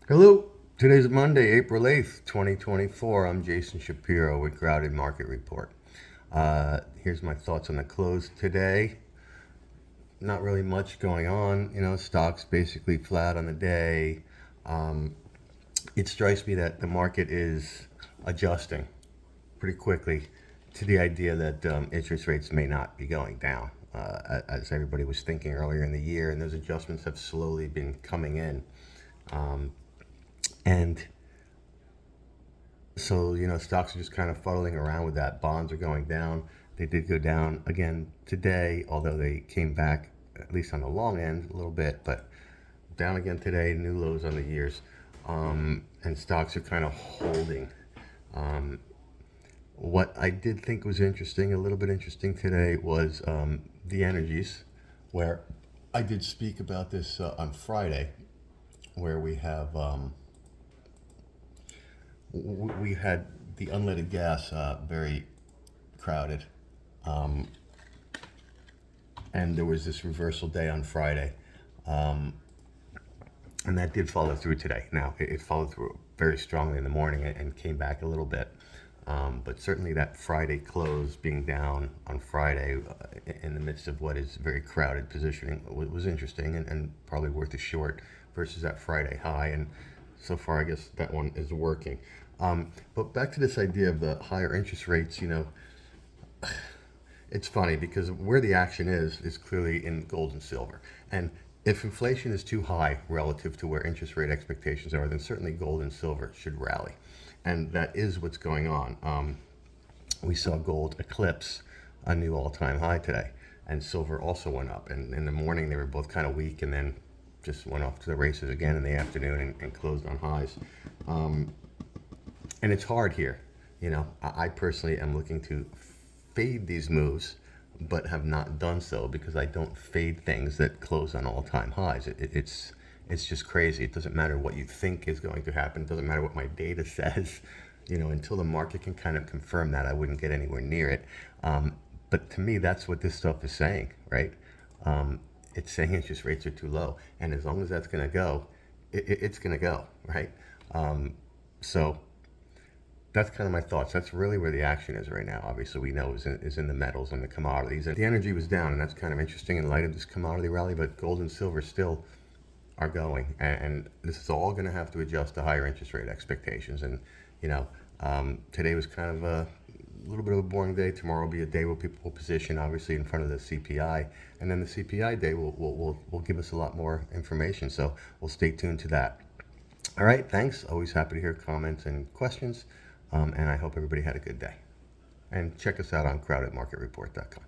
Hello. Today's Monday, April 8th, 2024. I'm Jason Shapiro with Crowded Market Report. Here's my thoughts on the close today. Not really much going on. Stocks basically flat on the day. Um, it strikes me that the market is adjusting pretty quickly to the idea that interest rates may not be going down, as everybody was thinking earlier in the year, and those adjustments have slowly been coming in. And So, stocks are just kind of fuddling around with that. Bonds are going down. They did go down again today, although they came back, at least on the long end, a little bit, but down again today, new lows on the years. And stocks are kind of holding. Um, what I did think was interesting, a little bit interesting today, was the energies, where I did speak about this on Friday, where we had the unleaded gas very crowded, um, and there was this reversal day on Friday, um, and that did follow through today. Now it followed through very strongly in the morning and came back a little bit, but certainly that Friday close being down on Friday in the midst of what is very crowded positioning was interesting and probably worth a short versus that Friday high. And so far, I guess that one is working. But back to this idea of the higher interest rates, it's funny because where the action is clearly in gold and silver. And if inflation is too high relative to where interest rate expectations are, then certainly gold and silver should rally. And that is what's going on. We saw gold eclipse a new all-time high today, and silver also went up. And in the morning, they were both kind of weak, and then just went off to the races again in the afternoon and closed on highs. And it's hard here. I personally am looking to fade these moves, but have not done so because I don't fade things that close on all-time highs. It's just crazy. It doesn't matter what you think is going to happen. It doesn't matter what my data says. Until the market can kind of confirm that, I wouldn't get anywhere near it. But to me, that's what this stuff is saying, right? It's saying interest rates are too low, and as long as that's going to go, it's going to go, right? So that's kind of my thoughts. That's really where the action is right now. Obviously, we know is in the metals and the commodities. And the energy was down, and that's kind of interesting in light of this commodity rally. But gold and silver still are going, and this is all going to have to adjust to higher interest rate expectations. And today was kind of a little bit of a boring day. Tomorrow will be a day where people will position, obviously, in front of the CPI, and then the CPI day will give us a lot more information. So we'll stay tuned to that. All right, thanks. Always happy to hear comments and questions. And I hope everybody had a good day. And check us out on crowdedmarketreport.com.